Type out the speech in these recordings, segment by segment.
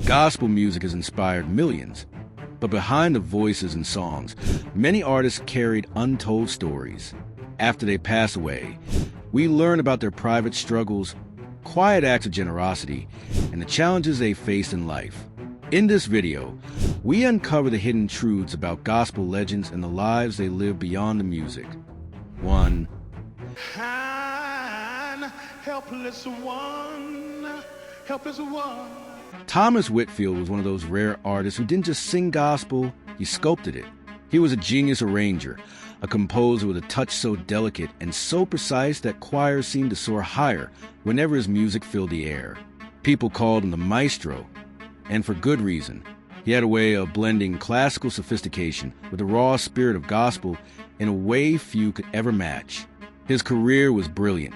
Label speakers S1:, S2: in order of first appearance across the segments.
S1: Gospel music has inspired millions, but behind the voices and songs, many artists carried untold stories. After they pass away, we learn about their private struggles, quiet acts of generosity, and the challenges they faced in life. In this video, we uncover the hidden truths about gospel legends and the lives they live beyond the music. 1.
S2: Helpless one.
S1: Thomas Whitfield was one of those rare artists who didn't just sing gospel, he sculpted it. He was a genius arranger, a composer with a touch so delicate and so precise that choirs seemed to soar higher whenever his music filled the air. People called him the maestro, and for good reason. He had a way of blending classical sophistication with the raw spirit of gospel in a way few could ever match. His career was brilliant,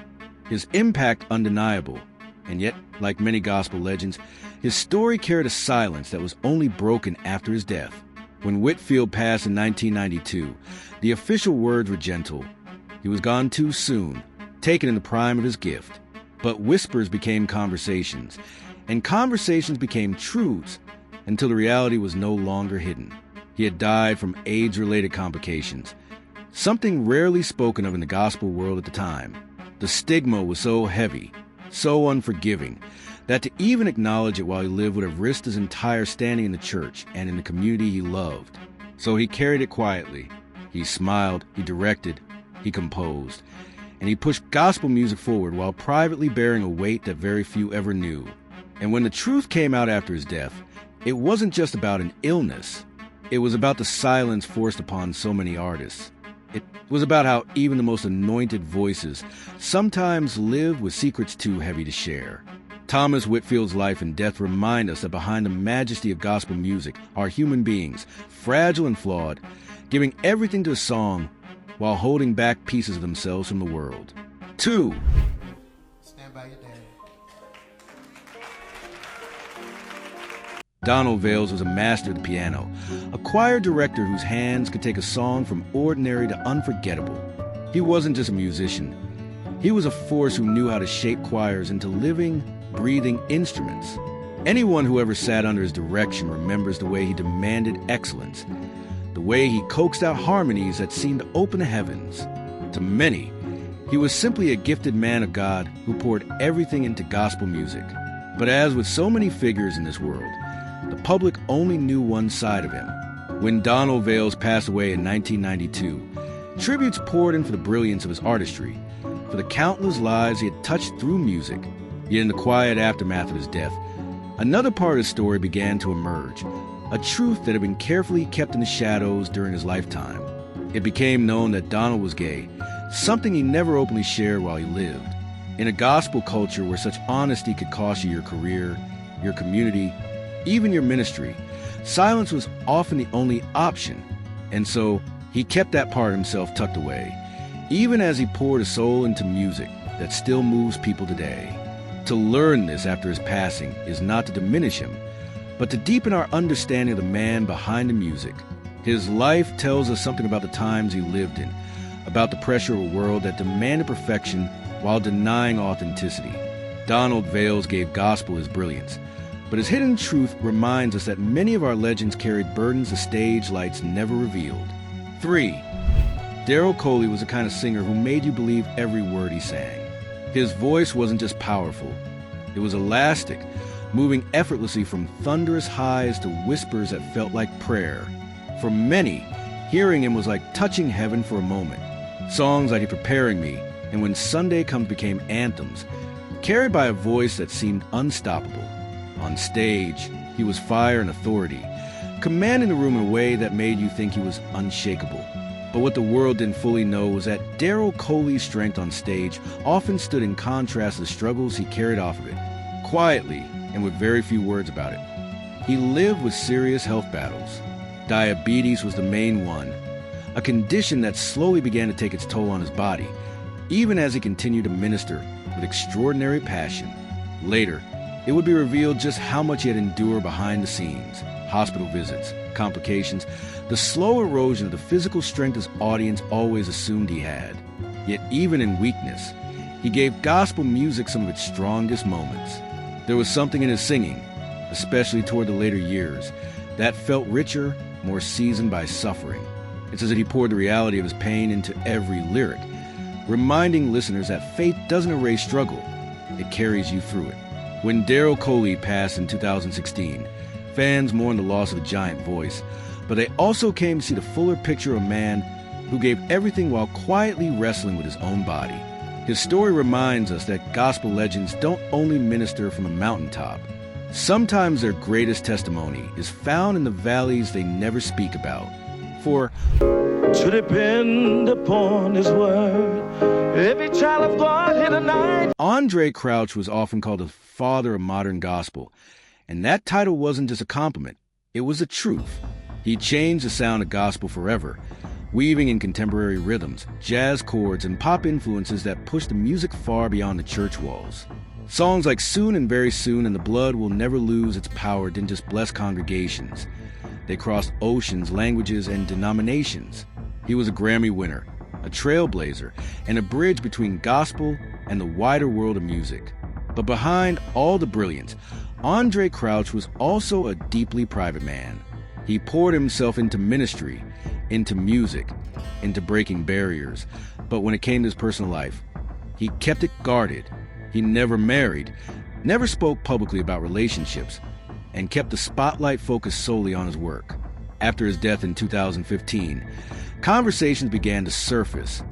S1: his impact undeniable, and yet, like many gospel legends, his story carried a silence that was only broken after his death. When Whitfield passed in 1992, the official words were gentle. He was gone too soon, taken in the prime of his gift. But whispers became conversations, and conversations became truths until the reality was no longer hidden. He had died from AIDS-related complications, something rarely spoken of in the gospel world at the time. The stigma was so heavy, so unforgiving, that to even acknowledge it while he lived would have risked his entire standing in the church and in the community he loved. So he carried it quietly. He smiled, he directed, he composed, and he pushed gospel music forward while privately bearing a weight that very few ever knew. And when the truth came out after his death, it wasn't just about an illness. It was about the silence forced upon so many artists. It was about how even the most anointed voices sometimes live with secrets too heavy to share. Thomas Whitfield's life and death remind us that behind the majesty of gospel music are human beings, fragile and flawed, giving everything to a song while holding back pieces of themselves from the world. 2.
S2: Stand by your dad.
S1: Donald Vails was a master of the piano, a choir director whose hands could take a song from ordinary to unforgettable. He wasn't just a musician. He was a force who knew how to shape choirs into living, breathing instruments. Anyone who ever sat under his direction remembers the way he demanded excellence, the way he coaxed out harmonies that seemed to open the heavens. To many, he was simply a gifted man of God who poured everything into gospel music. But as with so many figures in this world, the public only knew one side of him. When Donald Vails passed away in 1992, tributes poured in for the brilliance of his artistry, for the countless lives he had touched through music. Yet in the quiet aftermath of his death, another part of his story began to emerge, a truth that had been carefully kept in the shadows during his lifetime. It became known that Donald was gay, something he never openly shared while he lived. In a gospel culture where such honesty could cost you your career, your community, even your ministry, silence was often the only option, and so he kept that part of himself tucked away, even as he poured his soul into music that still moves people today. To learn this after his passing is not to diminish him, but to deepen our understanding of the man behind the music. His life tells us something about the times he lived in, about the pressure of a world that demanded perfection while denying authenticity. Donald Vails gave gospel his brilliance, but his hidden truth reminds us that many of our legends carried burdens the stage lights never revealed. 3. Daryl Coley was the kind of singer who made you believe every word he sang. His voice wasn't just powerful, it was elastic, moving effortlessly from thunderous highs to whispers that felt like prayer. For many, hearing him was like touching heaven for a moment. Songs like Preparing Me and When Sunday Comes became anthems, carried by a voice that seemed unstoppable. On stage, he was fire and authority, commanding the room in a way that made you think he was unshakable. But what the world didn't fully know was that Daryl Coley's strength on stage often stood in contrast to the struggles he carried off of it, quietly and with very few words about it. He lived with serious health battles. Diabetes was the main one, a condition that slowly began to take its toll on his body, even as he continued to minister with extraordinary passion. Later, it would be revealed just how much he had endured behind the scenes: hospital visits, complications, the slow erosion of the physical strength his audience always assumed he had. Yet even in weakness, he gave gospel music some of its strongest moments. There was something in his singing, especially toward the later years, that felt richer, more seasoned by suffering. It's as if he poured the reality of his pain into every lyric, reminding listeners that faith doesn't erase struggle, it carries you through it. When Daryl Coley passed in 2016, fans mourned the loss of a giant voice, but they also came to see the fuller picture of a man who gave everything while quietly wrestling with his own body. His story reminds us that gospel legends don't only minister from a mountaintop. Sometimes their greatest testimony is found in the valleys they never speak about. For
S3: to depend upon his word, every child of God hit a night.
S1: Andraé Crouch was often called the father of modern gospel, and that title wasn't just a compliment, it was the truth. He changed the sound of gospel forever, weaving in contemporary rhythms, jazz chords, and pop influences that pushed the music far beyond the church walls. Songs like Soon and Very Soon and The Blood Will Never Lose Its Power didn't just bless congregations. They crossed oceans, languages, and denominations. He was a Grammy winner, a trailblazer, and a bridge between gospel and the wider world of music. But behind all the brilliance, Andraé Crouch was also a deeply private man. He poured himself into ministry, into music, into breaking barriers. But when it came to his personal life, he kept it guarded. He never married, never spoke publicly about relationships, and kept the spotlight focused solely on his work. After his death in 2015, conversations began to surface.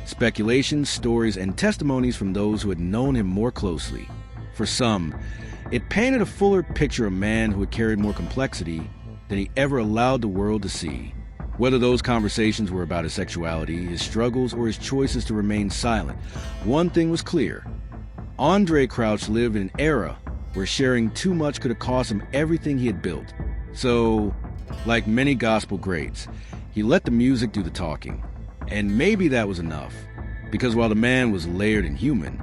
S1: Speculations, stories, and testimonies from those who had known him more closely. For some, it painted a fuller picture of a man who had carried more complexity than he ever allowed the world to see. Whether those conversations were about his sexuality, his struggles, or his choices to remain silent, one thing was clear. Andraé Crouch lived in an era where sharing too much could have cost him everything he had built. So, like many gospel greats, he let the music do the talking. And maybe that was enough, because while the man was layered and human,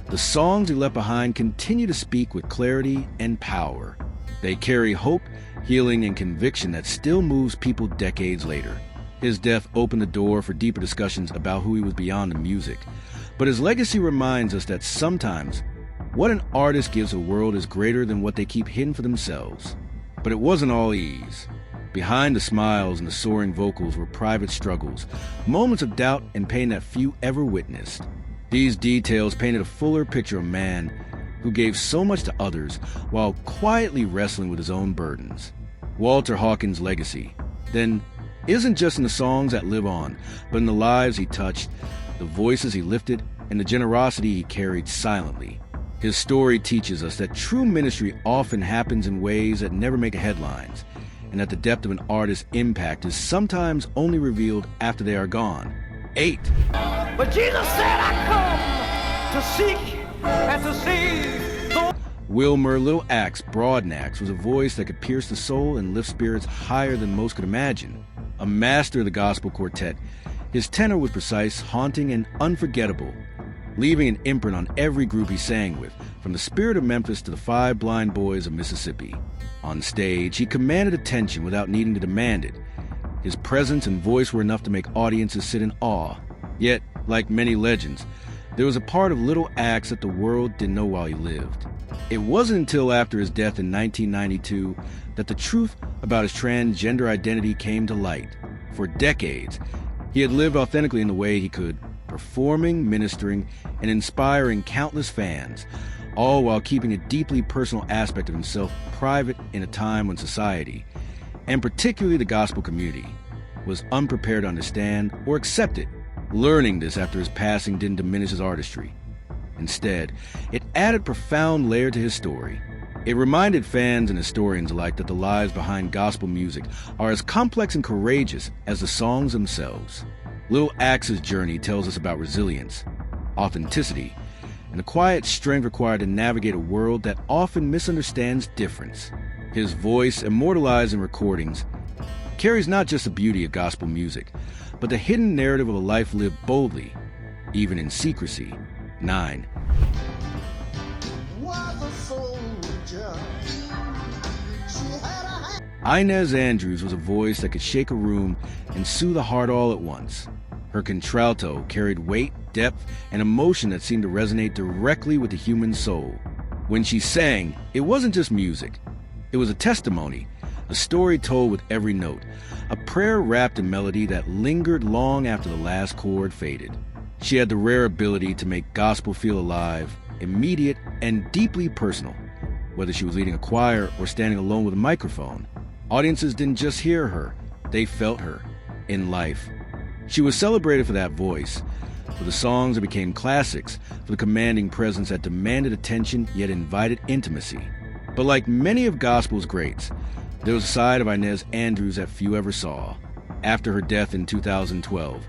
S1: the songs he left behind continue to speak with clarity and power. They carry hope, healing, and conviction that still moves people decades later. His death opened the door for deeper discussions about who he was beyond the music. But his legacy reminds us that sometimes what an artist gives a world is greater than what they keep hidden for themselves. But it wasn't all ease. Behind the smiles and the soaring vocals were private struggles, moments of doubt and pain that few ever witnessed. These details painted a fuller picture of a man who gave so much to others while quietly wrestling with his own burdens. Walter Hawkins' legacy, then, isn't just in the songs that live on, but in the lives he touched, the voices he lifted, and the generosity he carried silently. His story teaches us that true ministry often happens in ways that never make headlines, and that the depth of an artist's impact is sometimes only revealed after they are gone. 8.
S3: But Jesus said, I come to seek and to save.
S1: Wilmer Little Axe Broadnax was a voice that could pierce the soul and lift spirits higher than most could imagine. A master of the gospel quartet, his tenor was precise, haunting, and unforgettable, leaving an imprint on every group he sang with, from the Spirit of Memphis to the Five Blind Boys of Mississippi. On stage, he commanded attention without needing to demand it. His presence and voice were enough to make audiences sit in awe. Yet, like many legends, there was a part of Little Axe that the world didn't know while he lived. It wasn't until after his death in 1992 that the truth about his transgender identity came to light. For decades, he had lived authentically in the way he could, performing, ministering, and inspiring countless fans, all while keeping a deeply personal aspect of himself private in a time when society, and particularly the gospel community, was unprepared to understand or accept it. Learning this after his passing didn't diminish his artistry. Instead, it added profound layer to his story. It reminded fans and historians alike that the lives behind gospel music are as complex and courageous as the songs themselves. Little Axe's journey tells us about resilience, authenticity, and the quiet strength required to navigate a world that often misunderstands difference. His voice, immortalized in recordings, carries not just the beauty of gospel music, but the hidden narrative of a life lived boldly, even in secrecy. 9. Inez Andrews was a voice that could shake a room and soothe a heart all at once. Her contralto carried weight, depth, and emotion that seemed to resonate directly with the human soul. When she sang, it wasn't just music. It was a testimony, a story told with every note, a prayer wrapped in melody that lingered long after the last chord faded. She had the rare ability to make gospel feel alive, immediate, and deeply personal. Whether she was leading a choir or standing alone with a microphone, audiences didn't just hear her, they felt her, in life. She was celebrated for that voice, for the songs that became classics, for the commanding presence that demanded attention yet invited intimacy. But like many of gospel's greats, there was a side of Inez Andrews that few ever saw. After her death in 2012,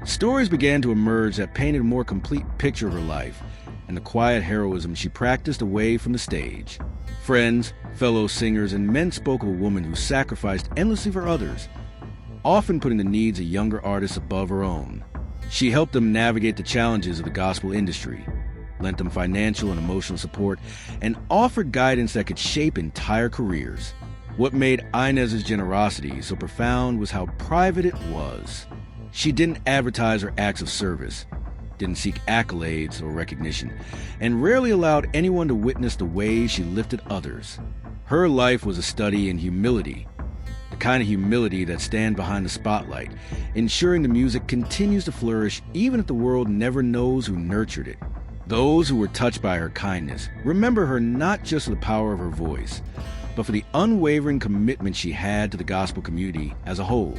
S1: stories began to emerge that painted a more complete picture of her life and the quiet heroism she practiced away from the stage. Friends, fellow singers, and men spoke of a woman who sacrificed endlessly for others, often putting the needs of younger artists above her own. She helped them navigate the challenges of the gospel industry, lent them financial and emotional support, and offered guidance that could shape entire careers. What made Inez's generosity so profound was how private it was. She didn't advertise her acts of service, didn't seek accolades or recognition, and rarely allowed anyone to witness the ways she lifted others. Her life was a study in humility, the kind of humility that stands behind the spotlight, ensuring the music continues to flourish even if the world never knows who nurtured it. Those who were touched by her kindness remember her not just for the power of her voice, but for the unwavering commitment she had to the gospel community as a whole.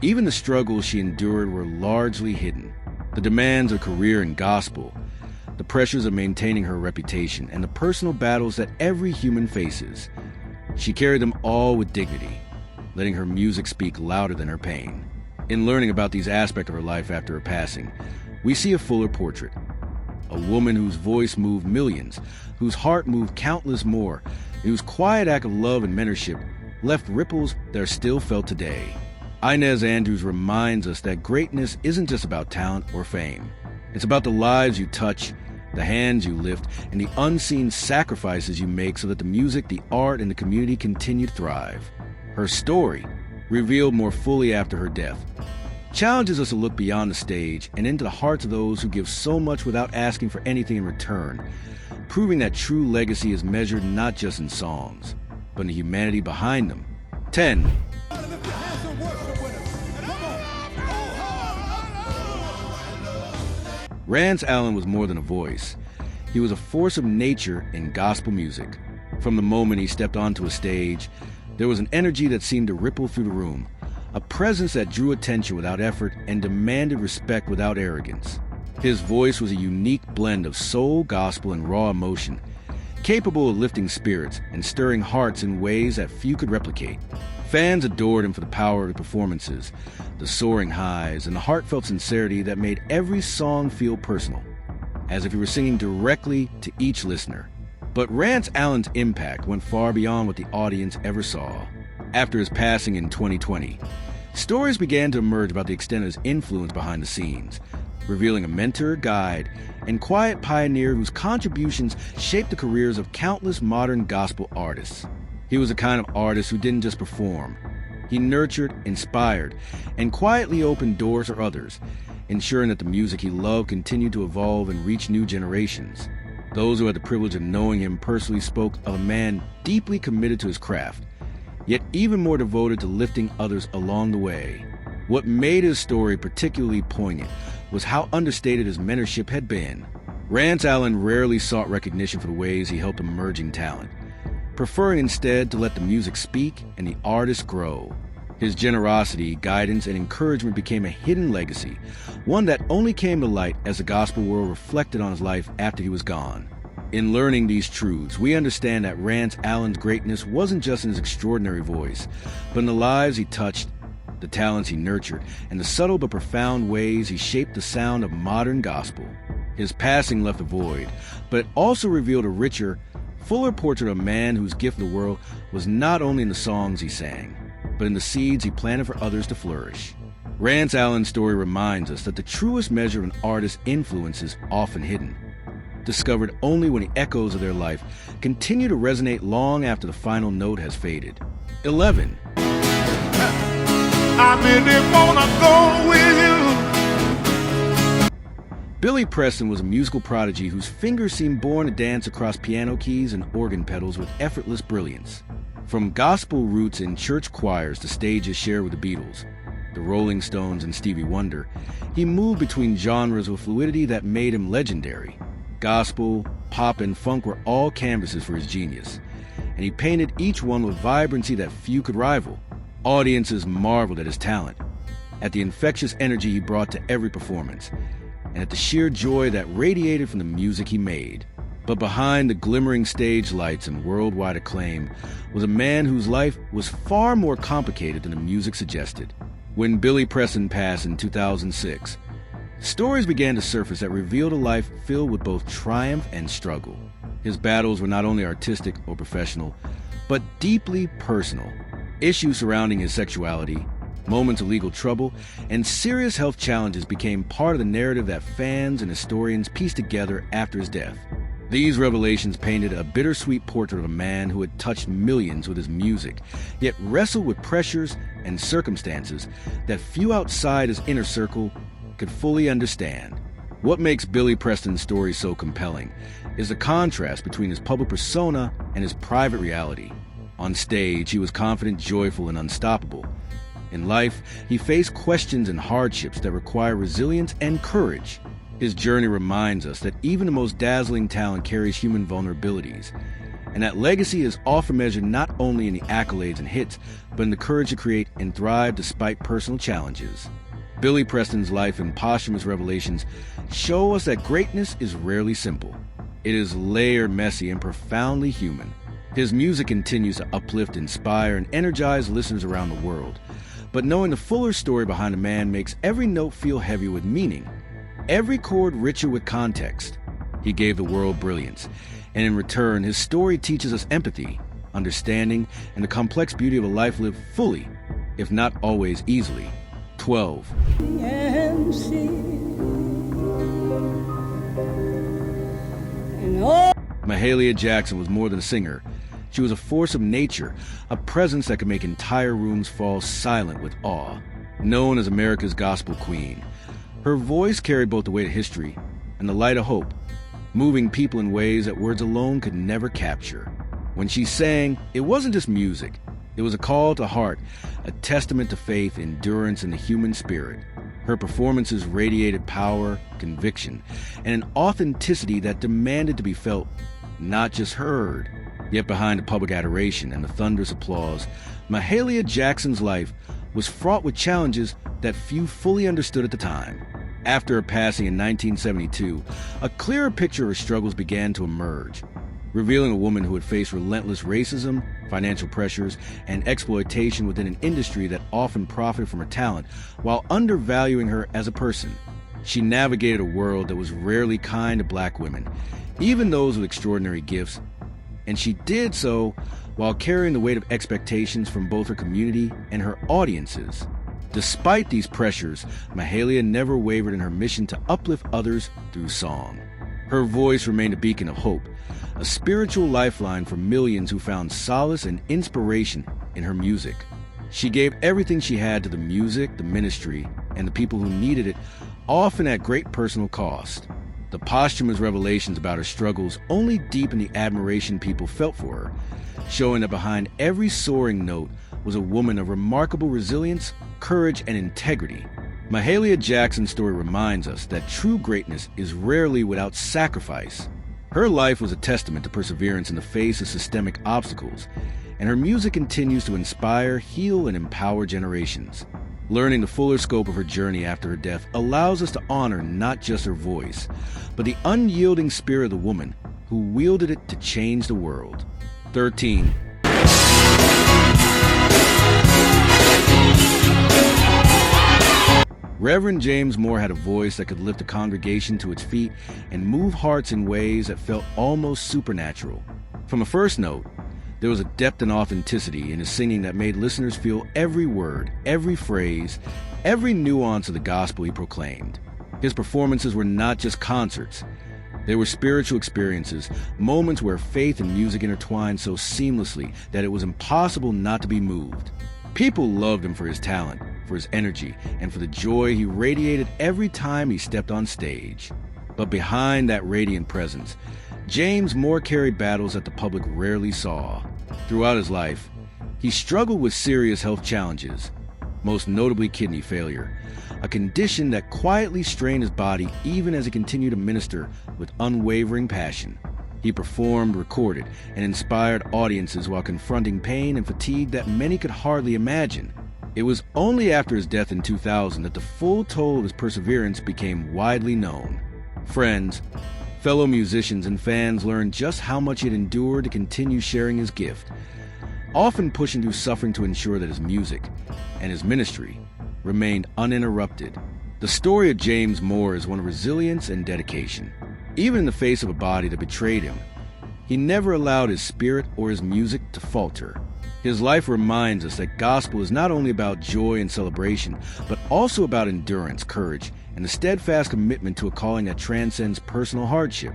S1: Even the struggles she endured were largely hidden. The demands of career in gospel, the pressures of maintaining her reputation, and the personal battles that every human faces. She carried them all with dignity, letting her music speak louder than her pain. In learning about these aspects of her life after her passing, we see a fuller portrait. A woman whose voice moved millions, whose heart moved countless more, and whose quiet act of love and mentorship left ripples that are still felt today. Inez Andrews reminds us that greatness isn't just about talent or fame. It's about the lives you touch, the hands you lift, and the unseen sacrifices you make so that the music, the art, and the community continue to thrive. Her story, revealed more fully after her death, challenges us to look beyond the stage and into the hearts of those who give so much without asking for anything in return, proving that true legacy is measured not just in songs, but in the humanity behind them. 10. Rance Allen was more than a voice. He was a force of nature in gospel music. From the moment he stepped onto a stage, there was an energy that seemed to ripple through the room, a presence that drew attention without effort and demanded respect without arrogance. His voice was a unique blend of soul, gospel, and raw emotion, capable of lifting spirits and stirring hearts in ways that few could replicate. Fans adored him for the power of the performances, the soaring highs, and the heartfelt sincerity that made every song feel personal, as if he were singing directly to each listener. But Rance Allen's impact went far beyond what the audience ever saw. After his passing in 2020, stories began to emerge about the extent of his influence behind the scenes, revealing a mentor, guide, and quiet pioneer whose contributions shaped the careers of countless modern gospel artists. He was the kind of artist who didn't just perform. He nurtured, inspired, and quietly opened doors for others, ensuring that the music he loved continued to evolve and reach new generations. Those who had the privilege of knowing him personally spoke of a man deeply committed to his craft, yet even more devoted to lifting others along the way. What made his story particularly poignant was how understated his mentorship had been. Rance Allen rarely sought recognition for the ways he helped emerging talent, preferring instead to let the music speak and the artist grow. His generosity, guidance, and encouragement became a hidden legacy, one that only came to light as the gospel world reflected on his life after he was gone. In learning these truths, we understand that Rance Allen's greatness wasn't just in his extraordinary voice, but in the lives he touched, the talents he nurtured, and the subtle but profound ways he shaped the sound of modern gospel. His passing left a void, but it also revealed a richer, fuller portrait of a man whose gift to the world was not only in the songs he sang, but in the seeds he planted for others to flourish. Rance Allen's story reminds us that the truest measure of an artist's influence is often hidden, discovered only when the echoes of their life continue to resonate long after the final note has faded. 11.
S3: I really wanna go with you.
S1: Billy Preston was a musical prodigy whose fingers seemed born to dance across piano keys and organ pedals with effortless brilliance. From gospel roots in church choirs to stages shared with the Beatles, the Rolling Stones, and Stevie Wonder, he moved between genres with fluidity that made him legendary. Gospel, pop, and funk were all canvases for his genius, and he painted each one with vibrancy that few could rival. Audiences marveled at his talent, at the infectious energy he brought to every performance, and at the sheer joy that radiated from the music he made. But behind the glimmering stage lights and worldwide acclaim was a man whose life was far more complicated than the music suggested. When Billy Preston passed in 2006, stories began to surface that revealed a life filled with both triumph and struggle. His battles were not only artistic or professional, but deeply personal. Issues surrounding his sexuality, moments of legal trouble, and serious health challenges became part of the narrative that fans and historians pieced together after his death. These revelations painted a bittersweet portrait of a man who had touched millions with his music, yet wrestled with pressures and circumstances that few outside his inner circle could fully understand. What makes Billy Preston's story so compelling is the contrast between his public persona and his private reality. On stage, he was confident, joyful, and unstoppable. In life, he faced questions and hardships that require resilience and courage. His journey reminds us that even the most dazzling talent carries human vulnerabilities, and that legacy is often measured not only in the accolades and hits, but in the courage to create and thrive despite personal challenges. Billy Preston's life and posthumous revelations show us that greatness is rarely simple. It is layered, messy, and profoundly human. His music continues to uplift, inspire, and energize listeners around the world. But knowing the fuller story behind a man makes every note feel heavy with meaning, every chord richer with context. He gave the world brilliance, and in return, his story teaches us empathy, understanding, and the complex beauty of a life lived fully, if not always easily. 12. Mahalia Jackson was more than a singer. She was a force of nature, a presence that could make entire rooms fall silent with awe. Known as America's gospel queen, her voice carried both the weight of history and the light of hope, moving people in ways that words alone could never capture. When she sang, it wasn't just music. It was a call to heart, a testament to faith, endurance, and the human spirit. Her performances radiated power, conviction, and an authenticity that demanded to be felt, not just heard. Yet behind the public adoration and the thunderous applause, Mahalia Jackson's life was fraught with challenges that few fully understood at the time. After her passing in 1972, a clearer picture of her struggles began to emerge, revealing a woman who had faced relentless racism, financial pressures, and exploitation within an industry that often profited from her talent while undervaluing her as a person. She navigated a world that was rarely kind to black women, even those with extraordinary gifts, and she did so while carrying the weight of expectations from both her community and her audiences. Despite these pressures, Mahalia never wavered in her mission to uplift others through song. Her voice remained a beacon of hope, a spiritual lifeline for millions who found solace and inspiration in her music. She gave everything she had to the music, the ministry, and the people who needed it, often at great personal cost. The posthumous revelations about her struggles only deepened the admiration people felt for her, showing that behind every soaring note was a woman of remarkable resilience, courage, and integrity. Mahalia Jackson's story reminds us that true greatness is rarely without sacrifice. Her life was a testament to perseverance in the face of systemic obstacles, and her music continues to inspire, heal, and empower generations. Learning the fuller scope of her journey after her death allows us to honor not just her voice, but the unyielding spirit of the woman who wielded it to change the world. 13. Reverend James Moore had a voice that could lift a congregation to its feet and move hearts in ways that felt almost supernatural. From a first note, there was a depth and authenticity in his singing that made listeners feel every word, every phrase, every nuance of the gospel he proclaimed. His performances were not just concerts. They were spiritual experiences, moments where faith and music intertwined so seamlessly that it was impossible not to be moved. People loved him for his talent, for his energy, and for the joy he radiated every time he stepped on stage. But behind that radiant presence, James Moore carried battles that the public rarely saw. Throughout his life, He struggled with serious health challenges, most notably kidney failure, a condition that quietly strained his body even as he continued to minister with unwavering passion. He performed, recorded, and inspired audiences while confronting pain and fatigue that many could hardly imagine. It was only after his death in 2000 that the full toll of his perseverance became widely known. Friends, fellow musicians, and fans learned just how much he had endured to continue sharing his gift, often pushing through suffering to ensure that his music and his ministry remained uninterrupted. The story of James Moore is one of resilience and dedication. Even in the face of a body that betrayed him, he never allowed his spirit or his music to falter. His life reminds us that gospel is not only about joy and celebration, but also about endurance, courage, and a steadfast commitment to a calling that transcends personal hardship.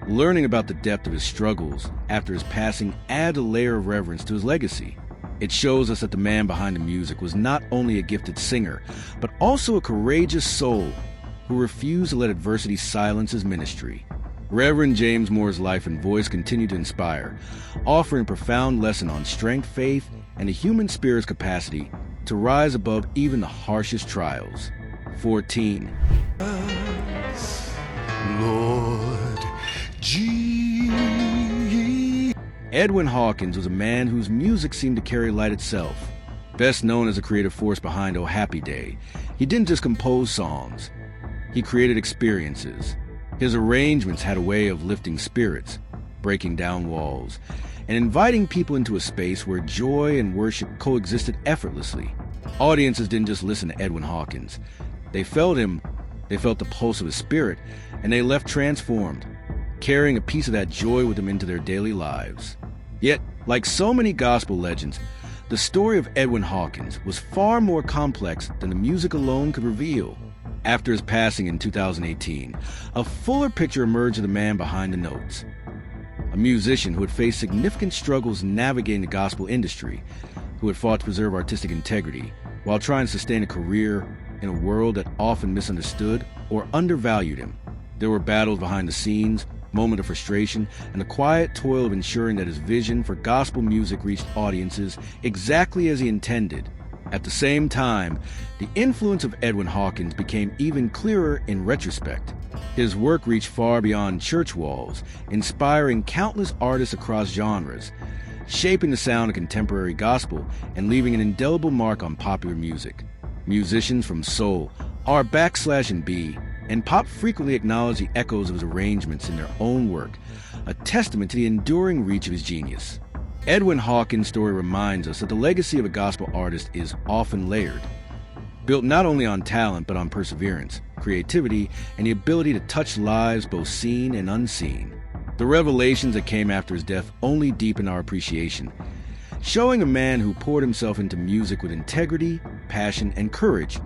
S1: Learning about the depth of his struggles after his passing adds a layer of reverence to his legacy. It shows us that the man behind the music was not only a gifted singer, but also a courageous soul who refused to let adversity silence his ministry. Reverend James Moore's life and voice continue to inspire, offering a profound lesson on strength, faith, and the human spirit's capacity to rise above even the harshest trials. 14.
S2: Lord G.
S1: Edwin Hawkins was a man whose music seemed to carry light itself. Best known as the creative force behind Oh Happy Day, he didn't just compose songs. He created experiences. His arrangements had a way of lifting spirits, breaking down walls, and inviting people into a space where joy and worship coexisted effortlessly. Audiences didn't just listen to Edwin Hawkins. They felt him, they felt the pulse of his spirit, and they left transformed, carrying a piece of that joy with them into their daily lives. Yet, like so many gospel legends, the story of Edwin Hawkins was far more complex than the music alone could reveal. After his passing in 2018, a fuller picture emerged of the man behind the notes. A musician who had faced significant struggles navigating the gospel industry, who had fought to preserve artistic integrity while trying to sustain a career in a world that often misunderstood or undervalued him. There were battles behind the scenes, moments of frustration, and the quiet toil of ensuring that his vision for gospel music reached audiences exactly as he intended. At the same time, the influence of Edwin Hawkins became even clearer in retrospect. His work reached far beyond church walls, inspiring countless artists across genres, shaping the sound of contemporary gospel and leaving an indelible mark on popular music. Musicians from soul, R/B, and pop frequently acknowledge the echoes of his arrangements in their own work, a testament to the enduring reach of his genius. Edwin Hawkins' story reminds us that the legacy of a gospel artist is often layered, built not only on talent but on perseverance, creativity, and the ability to touch lives both seen and unseen. The revelations that came after his death only deepen our appreciation, showing a man who poured himself into music with integrity, passion, and courage,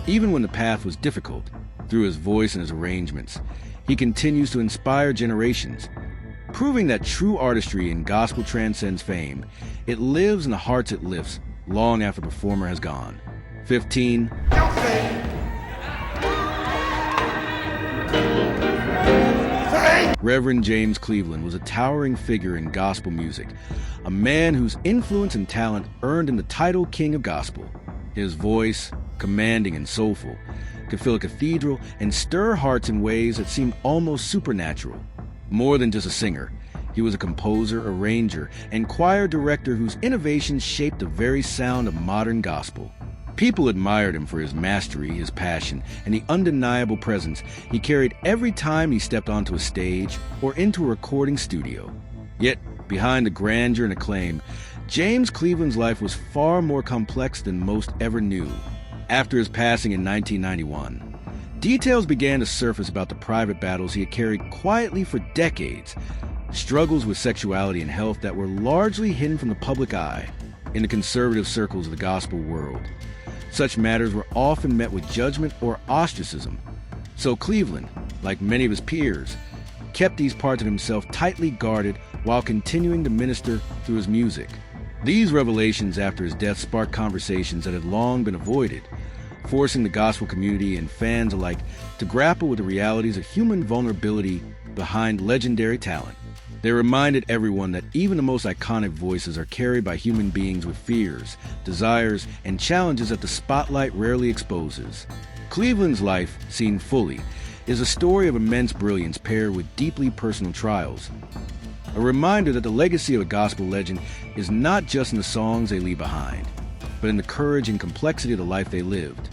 S1: even when the path was difficult. Through his voice and his arrangements, he continues to inspire generations, proving that true artistry in gospel transcends fame. It lives in the hearts it lifts, long after the performer has gone. 15. Reverend James Cleveland was a towering figure in gospel music, a man whose influence and talent earned him the title King of Gospel. His voice, commanding and soulful, could fill a cathedral and stir hearts in ways that seemed almost supernatural. More than just a singer, he was a composer, arranger, and choir director whose innovations shaped the very sound of modern gospel. People admired him for his mastery, his passion, and the undeniable presence he carried every time he stepped onto a stage or into a recording studio. Yet, behind the grandeur and acclaim, James Cleveland's life was far more complex than most ever knew. After his passing in 1991, details began to surface about the private battles he had carried quietly for decades, struggles with sexuality and health that were largely hidden from the public eye. In the conservative circles of the gospel world, such matters were often met with judgment or ostracism. So Cleveland, like many of his peers, kept these parts of himself tightly guarded while continuing to minister through his music. These revelations after his death sparked conversations that had long been avoided, forcing the gospel community and fans alike to grapple with the realities of human vulnerability behind legendary talent. They reminded everyone that even the most iconic voices are carried by human beings with fears, desires, and challenges that the spotlight rarely exposes. Cleveland's life, seen fully, is a story of immense brilliance paired with deeply personal trials. A reminder that the legacy of a gospel legend is not just in the songs they leave behind, but in the courage and complexity of the life they lived.